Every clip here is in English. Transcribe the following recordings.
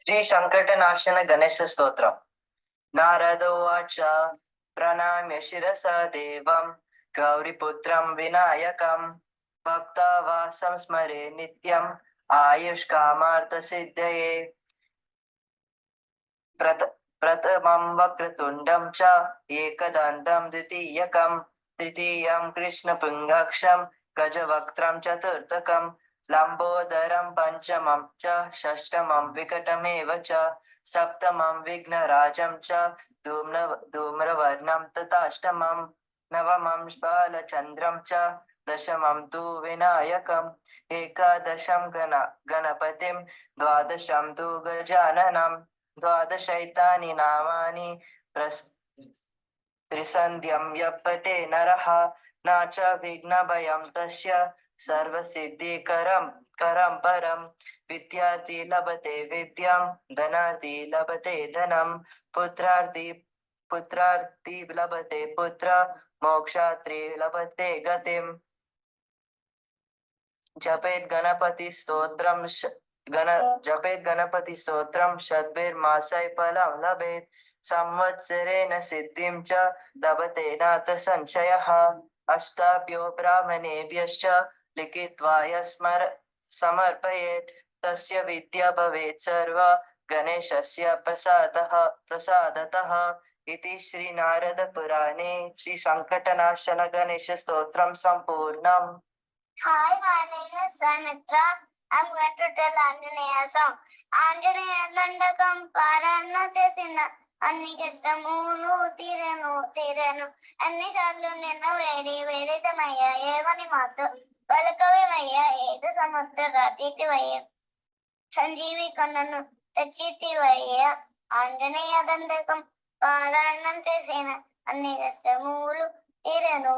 శ్రీ సంకటనాశన గణేశ స్తోత్రం. నారదోవాచ ప్రణామ్య శిరసా దేవం గౌరీపుత్రం వినాయకం భక్తవాసం స్మరే నిత్యం ఆయుష్కామార్థ సిద్ధయే. ప్రథమం వక్రతుండం చ ఏకదంతం ద్వితీయకం తృతీయం కృష్ణపుంగక్షం గజవక్త్రం చతుర్థకం లంబోదరం పంచమం చ షష్టమం వికటమేవ చ సప్తమం విఘ్నరాజం చ ధూమ్రవర్ణం తథాష్టమం నవమం బాలచంద్రం చ దశమం తు వినాయకం ఏకాదశం గణపతిం ద్వాదశం తు గజాననం ద్వాదశైతాని నామాని త్రిసంధ్యం యప్పటే నరః నా చ విఘ్నభయం తస్య సర్వసిద్ధికరం పరం. విద్యార్థి లభతే విద్యాం ధనార్థి లభతే ధనం పుత్రార్థి లభతే పుత్ర మోక్షార్థి లభతే గతిం. జపేత్ గణపతి స్తోత్రం షద్భిర్మాసై ఫలం లభేత్ సంవత్సరేణ సిద్ధిం చ లభతే నాథ సంశయః. అష్టాభ్యో బ్రాహ్మణేభ్యశ్చ లిఖిత్వా సమర్పయేత్ తస్య విద్యా భవేత్ సర్వా గణేశస్య ప్రసాదతః. ఇది శ్రీ నారద పురాణే శ్రీ సంకటనాశన గణేశ స్తోత్రం సంపూర్ణం. Hi, my name is Sanmitra. I'm going to tell Anjaneya song. Anjaneya Dandakam Parana Chesina అన్ని కష్టములు తీరెను అన్నిసార్లు నిన్న వేడితమయ్యా ఏమని మాతో పలకవేమయ్యా ఏడు సముద్ర దాటివయ్యా సంజీవి కన్నను తెచ్చితివయ్యా ఆంజనేయ దండకం పారాయణం చేసిన అన్ని కష్టములు తీరెను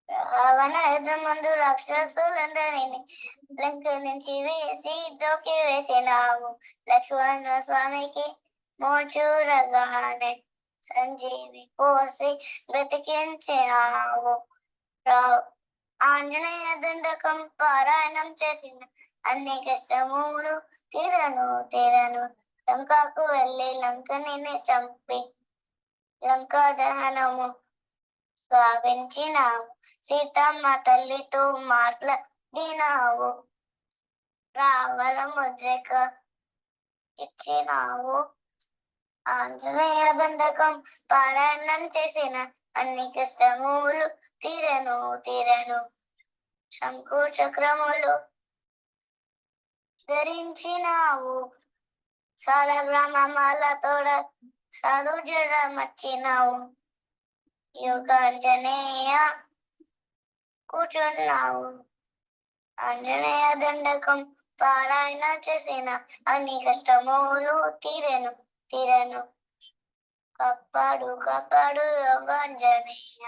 రావణ యుద్ధమందు రాక్షసులందరినీ లంకలించి వేసి ద్రోకి వేసినావు లక్ష్మణ స్వామికి మోచూరగానే సంజీవి కోసి బ్రతికించినావు. ఆంజనేయ దండకం పారాయణం చేసిన అన్ని కష్టములు తీరను లంకకు వెళ్ళి లంకని చంపి లంకా దహనము గావించినావు. సీతమ్మ తల్లితో మాట్లాడినావు రావణ ముద్రిక ఇచ్చినావు. ఆంజనేయ దండకం పారాయణం చేసిన అన్ని కష్టములు తీరను శంకు చక్రములు ధరించినావు. సాలగ్రామాలతోడ సాధు జడ మర్చినావు. యోగాంజనేయ కూర్చున్నావు. ఆంజనేయ దండకం పారాయణ చేసిన అన్ని కష్టములు తీరను కాపాడు యోగాంజనేయ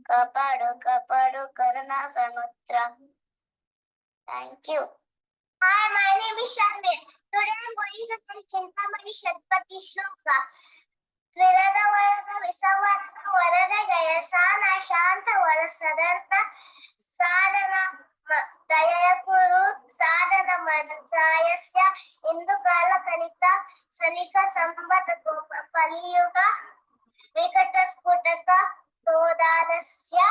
కాపాడు కరుణా సముద్ర. Thank you. Hi, my name is Shanbir. Today I am going to tell Chintamani Shatpati Shloka. Virada Varada Visavarada Varada Jaya Sana Shanta Varasadarta Sadana Dayakuru Sadana Madhayasya Indukala Kanita Sanika Sambata Paliyuga Vikata Skutaka Todadasya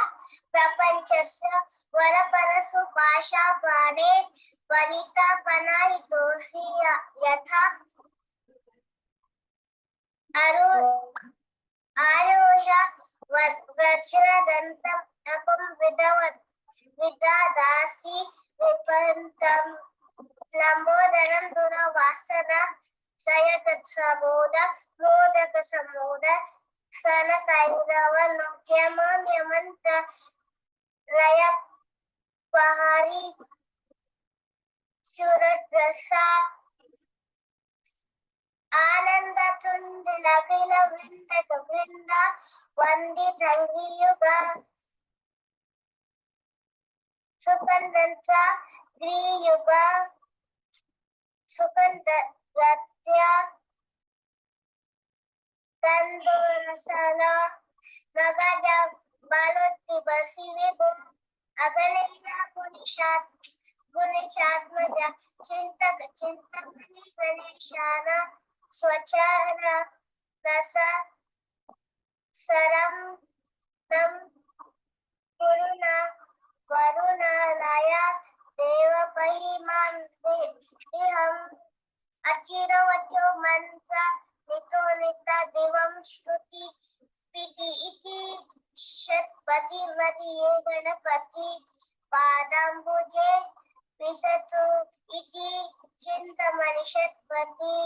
Prapanchasya Varaparasu Pasha Pane Vanita Panai Dosi Yatha Aruhya Vajradantam Napam Vidadasi Vipantam Lambodaram Duravasana Sayatasamoda Modaka Samoda Sana Kairava Lokyamam Yamanta Raya Pahari Suratrasa Ananda Tundila Vila Vrinda Vandi Tangiyuga Sukandanta Griyuga Sukandatya Tandurasala Nagaja Baloti Basivibu Agalina Punishat गुणेशात्मज चिंतक चिंतमणि गणेशान स्वचार रस सरम नम कुरुना वरुणालया देव परिमां देहम अचिरवचो मंत्र नितो निता देवं स्तुति स्पीति इति षट्पति मति ये गणपति पादाम्बुजे विसतु इति चिंतमणि षट्पति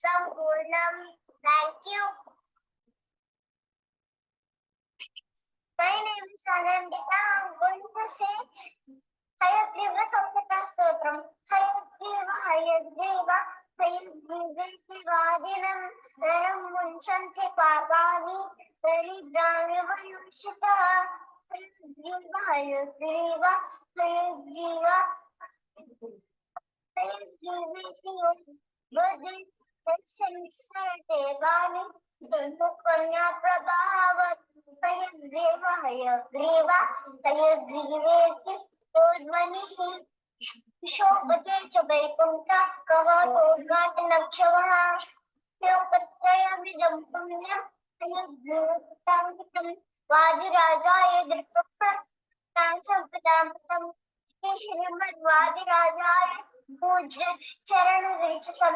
संपूर्णम. Thank you. My name is Anandita. I'm going to say Hayagriva Sampata Stotram. Hayagriva Hayagriva Hayagriva Naram Munchanti Pavani Daridani Vayushita Hayagriva Hayagriva Hayagriva Hayagriva Devani Dulmukanya Prabhavat Hayagriva Hayagriva Hayagriva Rodmani Shobhate Chabekunta Kavarodgatanakshavaha Yopatrayami Jampunya Hayagriva Vadirajaya Dripaka Tansampadampatam Shrimad Vadirajaya Puja Charana Vrichasam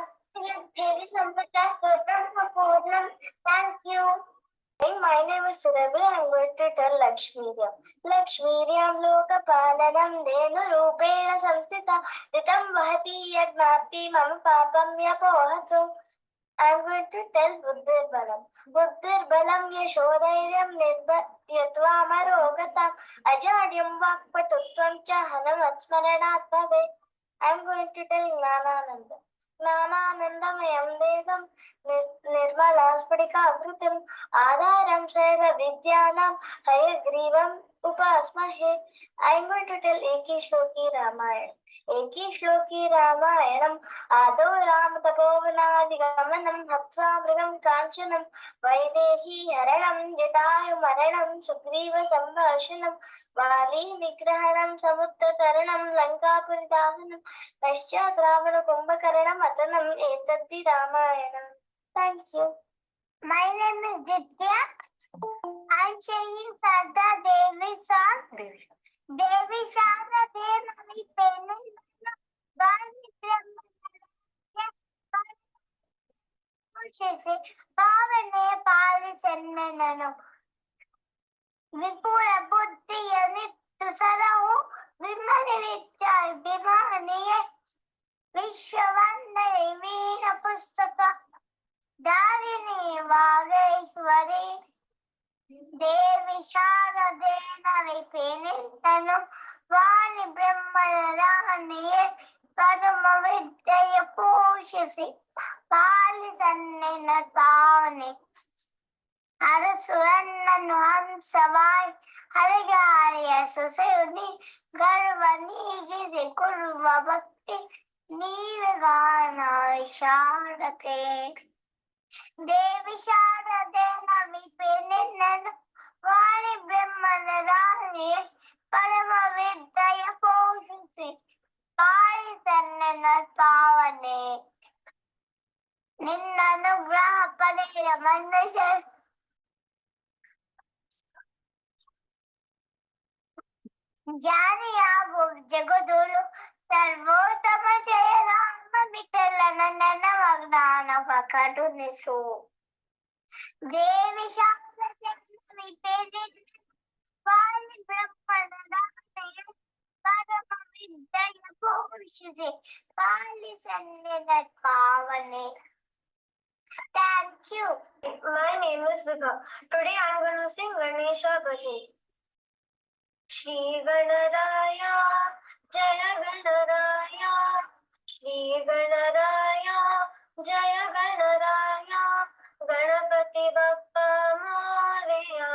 Devi Sampata Stotram Sapurnam. Thank you. My name is Ravi. I am going to tell Lakshmiriyam. Lakshmiriyam Lokapalanam Denu Rupena Samsita Ritam Vahati Yagnapti Mama Papam Yapohatu. I am going to tell Buddhir Balam. Buddhir Balam Yashodairyam Nirbhatyatva Marogatam Ajadyam Vakpatutvam Chahanam Atsmaranatmave. I am going to tell Gnanananda. Gnananandamyam Vedam Nirmalaspadikamrutam Adharam Sarva Vidyanam Hayagrivam Upasmahe. I am going to tell Eki Shloki Ramayana. Eki Shloki Ramayanam Ado Ram Tapovanadi Gamanam Bhaktva Mridam Kanchanam Vaidehi Haranam Jatayu Maranam Sugriva Sambharshanam Vali Nigrahanam Samudra Taranam Lankapuridahanam Paschat Ravana Kumbhakaranam Atanam Etaddi Ramayanam. Thank you. My name is Ditya. I am singing Sada Devi song. Devi Sada Devi Penny Bani Brahma Pavane Pali Sennanu Vipura Buddhi Yanittu Sarahu Vimani Vichai Bhimani Vishwavandari Veena Pustaka Dharini Vageshwari Devi Sharadena Vipenintanu Vani Brahmaraniye Padma Vidyaya Poshisi Pali Sannena Pavani Arasuannanu Hansavai Harigariya Susayuni Garvani Giri Kurva Bhakti Nivagana Sharate Devi Sharadena Vipenintanu Vani Brahmaraniye Padma Vidyaya Poshisi Pali Sannena Pavani Ninnanugraha Padera Manashar Janiyabu Jagadulu Sarvotama Jayarama Vitalanana Vagnana Vakadu Nisu Devi Sharadena Vipenintanu Vani Brahmaraniye Padma Vidyaya Poshisi Pali Sannena Pavani. Thank you. My name is Vibha. Today I am going to sing Ganesha Bhajan. Shri Ganaraya Jaya Ganaraya Shri Ganaraya Jaya Ganaraya Ganapati Bappa Moreya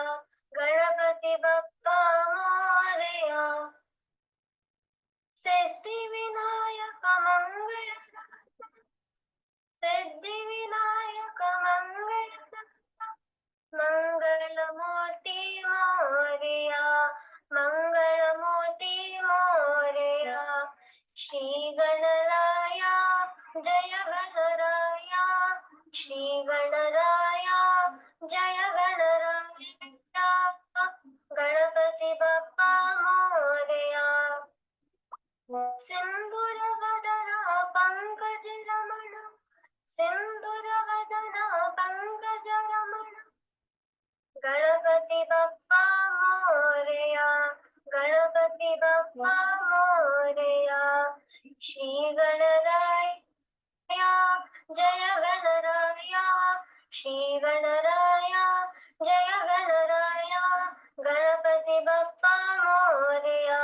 Ganapati Bappa Moreya Siddhi Vinayaka Mangala Siddhi Vinayaka Mangala Mangalamurti Moreya Mangalamurti Moreya Shri Ganaraya जय गणराय श्री गणराय जय गणराय गणपति बप्पा मोरया सिंदूरवदना पंकजरमण सिंदूरवदना पंकजरमण गणपति बप्पा मोरया गणपति बप्पा मोरया श्री गणराय जय गणराय श्री गणराय जय Ganaraya Ganpati Bappa Morya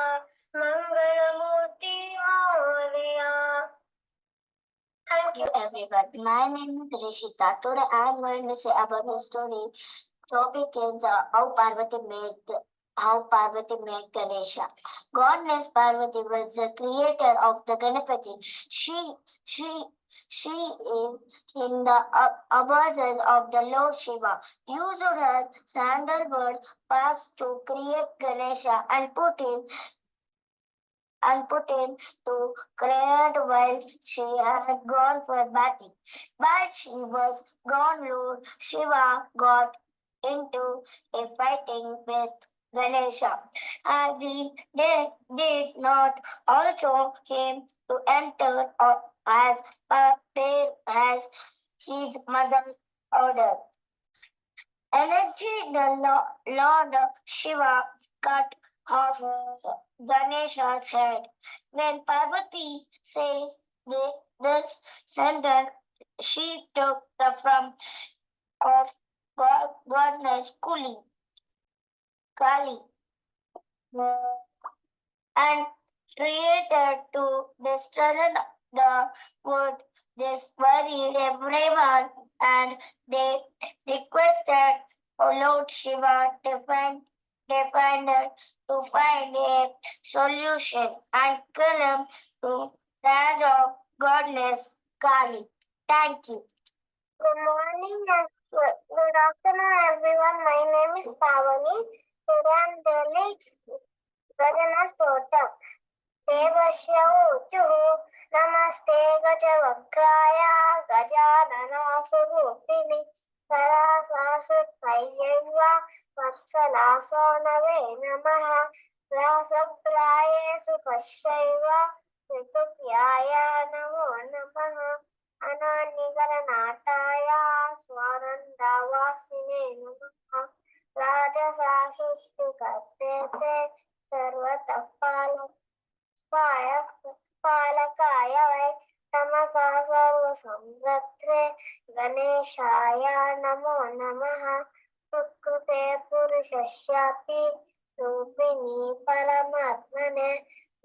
मंगलमूर्ति Morya. Thank you everyone. My name is Rishita. Today I am going to say about the story. Topic is how Parvati made Ganesha. Goddess Parvati was the creator of the Ganapati. She is in the avatars of the Lord Shiva. Used her sandalwood paste to create Ganesha and put in to create while she had gone for bathing. While she was gone, Lord Shiva got into a fighting with Ganesha, as he did not allow him to enter as there as his mother ordered. Energy, the Lord Shiva cut off Ganesha's head. When Parvati says this sentence, she took the form of goddess Kali, and created to destroy the wood. This worried everyone, and they requested Lord Shiva defended to find a solution and kill him to that of goddess Kali. Thank you. Good morning and good afternoon everyone. My name is Pavani. Today I am telling Gajana Stotam. Devasya Uchuh Namaste Gajavakraya Gajananasurupini Sarasasutayeva Vatsalasonave Namaha Rasaprayesu Kashaiva Ritupyaya Namo Namaha Ananigaranataya Swarandavasine Namaha Rajasasustikatete Sarvatapala पालकाय वै तमसा सर्वसंरत्रे गणेशाय नमो नमः सुकृते पुरुषस्यापि रूपिणी परमात्मने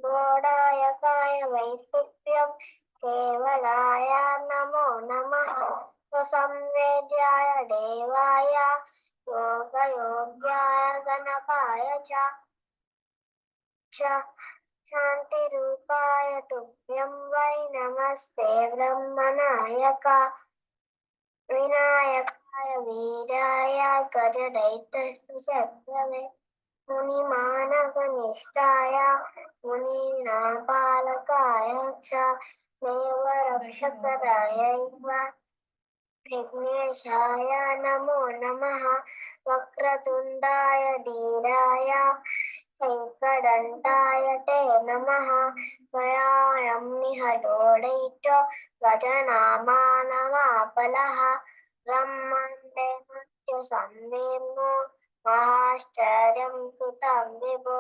गोडायकाय वैतुभ्यं केवलाय नमो नमः स्वसंवेद्याय देवाय योगयोग्याय गणपाय च शांति रूपाय तुभ्यं वै नमस्ते ब्रह्मनायका विनायकाय वीराय गजदैत्यशत्रवे मुनिमानसनिष्ठाय मुनीनापालकाय च देवरक्षकराय विघ्नेशाय नमो नमः वक्रतुण्डाय धीराय शङ्करदन्ताय ते नमः मयायं निहडोडैतो गजनामानमापलः ब्रह्माण्डे मत्स्यसंवेमो महाश्चर्यं कृतं विभो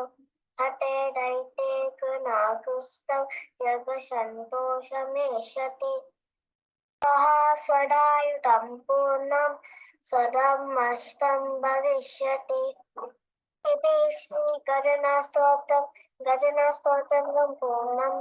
हते दैते कृनाकुस्तं जगसन्तोषमेष्यति स्वदायुतं पूर्णं स्वदमस्तं भविष्यति इति श्री गजनास्तोत्रं सम्पूर्णम्